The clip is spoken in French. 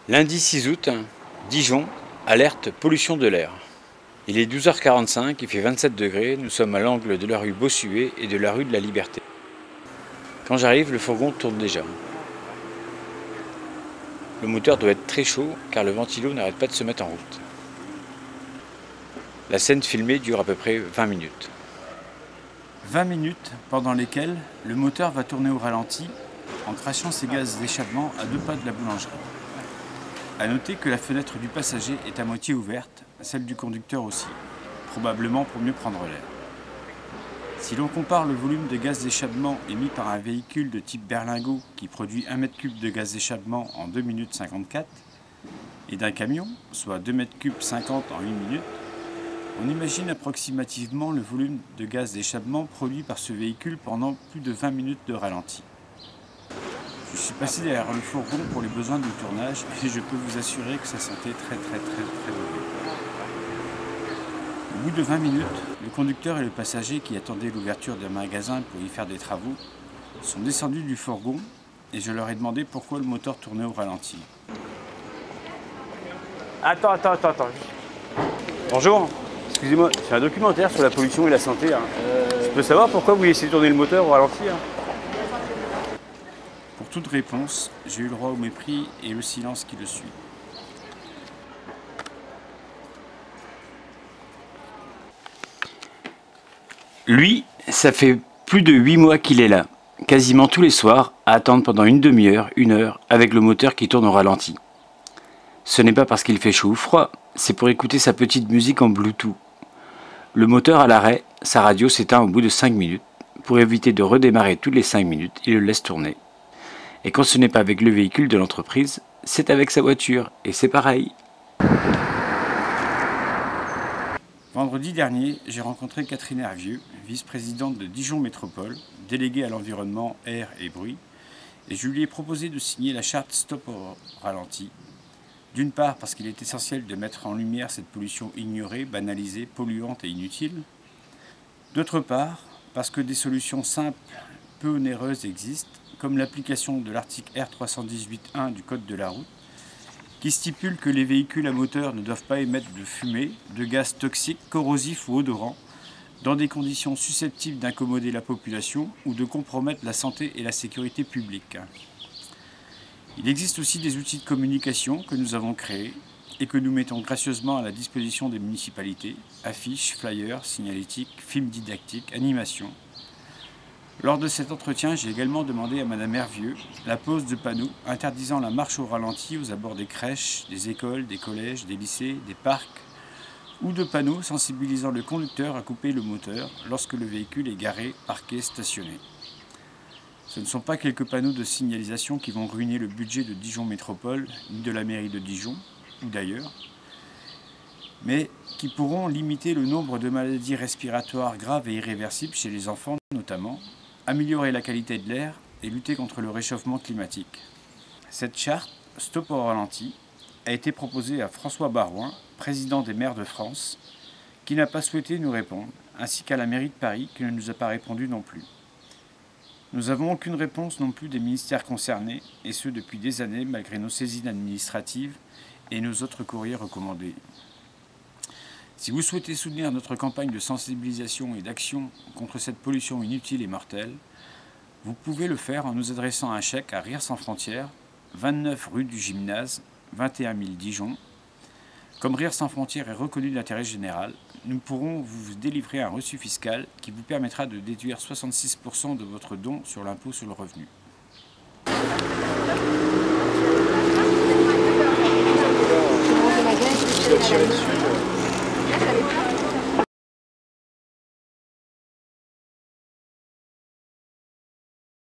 Lundi 6 août, Dijon, alerte pollution de l'air. Il est 12h45, il fait 27 degrés, nous sommes à l'angle de la rue Bossuet et de la rue de la Liberté. Quand j'arrive, le fourgon tourne déjà. Le moteur doit être très chaud car le ventilo n'arrête pas de se mettre en route. La scène filmée dure à peu près 20 minutes. 20 minutes pendant lesquelles le moteur va tourner au ralenti en crachant ses gaz d'échappement à 2 pas de la boulangerie. A noter que la fenêtre du passager est à moitié ouverte, celle du conducteur aussi, probablement pour mieux prendre l'air. Si l'on compare le volume de gaz d'échappement émis par un véhicule de type berlingot qui produit 1 m3 de gaz d'échappement en 2 minutes 54 et d'un camion, soit 2 m3 50 en 8 minutes, on imagine approximativement le volume de gaz d'échappement produit par ce véhicule pendant plus de 20 minutes de ralenti. Je suis passé derrière le fourgon pour les besoins du tournage et je peux vous assurer que ça sentait très mauvais. Au bout de 20 minutes, le conducteur et le passager qui attendaient l'ouverture d'un magasin pour y faire des travaux sont descendus du fourgon et je leur ai demandé pourquoi le moteur tournait au ralenti. Attends. Bonjour, excusez-moi, c'est un documentaire sur la pollution et la santé. Je peux savoir pourquoi vous laissez tourner le moteur au ralenti? Pour toute réponse, j'ai eu le droit au mépris et le silence qui le suit. Lui, ça fait plus de 8 mois qu'il est là, quasiment tous les soirs, à attendre pendant une demi-heure, 1 heure, avec le moteur qui tourne au ralenti. Ce n'est pas parce qu'il fait chaud ou froid, c'est pour écouter sa petite musique en Bluetooth. Le moteur à l'arrêt, sa radio s'éteint au bout de 5 minutes. Pour éviter de redémarrer toutes les 5 minutes, il le laisse tourner. Et quand ce n'est pas avec le véhicule de l'entreprise, c'est avec sa voiture, et c'est pareil. Vendredi dernier, j'ai rencontré Catherine Hervieux, vice-présidente de Dijon Métropole, déléguée à l'environnement, air et bruit, et je lui ai proposé de signer la charte Stop au ralenti. D'une part parce qu'il est essentiel de mettre en lumière cette pollution ignorée, banalisée, polluante et inutile. D'autre part parce que des solutions simples, peu onéreuses existent, comme l'application de l'article R318.1 du Code de la route, qui stipule que les véhicules à moteur ne doivent pas émettre de fumée, de gaz toxiques, corrosifs ou odorants, dans des conditions susceptibles d'incommoder la population ou de compromettre la santé et la sécurité publique. Il existe aussi des outils de communication que nous avons créés et que nous mettons gracieusement à la disposition des municipalités, affiches, flyers, signalétiques, films didactiques, animations. Lors de cet entretien, j'ai également demandé à Madame Hervieux la pose de panneaux interdisant la marche au ralenti aux abords des crèches, des écoles, des collèges, des lycées, des parcs, ou de panneaux sensibilisant le conducteur à couper le moteur lorsque le véhicule est garé, parqué, stationné. Ce ne sont pas quelques panneaux de signalisation qui vont ruiner le budget de Dijon Métropole, ni de la mairie de Dijon, ou d'ailleurs, mais qui pourront limiter le nombre de maladies respiratoires graves et irréversibles chez les enfants notamment, améliorer la qualité de l'air et lutter contre le réchauffement climatique. Cette charte, Stop au ralenti, a été proposée à François Barouin, président des maires de France, qui n'a pas souhaité nous répondre, ainsi qu'à la mairie de Paris, qui ne nous a pas répondu non plus. Nous n'avons aucune réponse non plus des ministères concernés, et ce depuis des années, malgré nos saisines administratives et nos autres courriers recommandés. Si vous souhaitez soutenir notre campagne de sensibilisation et d'action contre cette pollution inutile et mortelle, vous pouvez le faire en nous adressant un chèque à Rire sans frontières, 29 rue du Gymnase, 21 000 Dijon. Comme Rire sans frontières est reconnu d'intérêt général, nous pourrons vous délivrer un reçu fiscal qui vous permettra de déduire 66% de votre don sur l'impôt sur le revenu.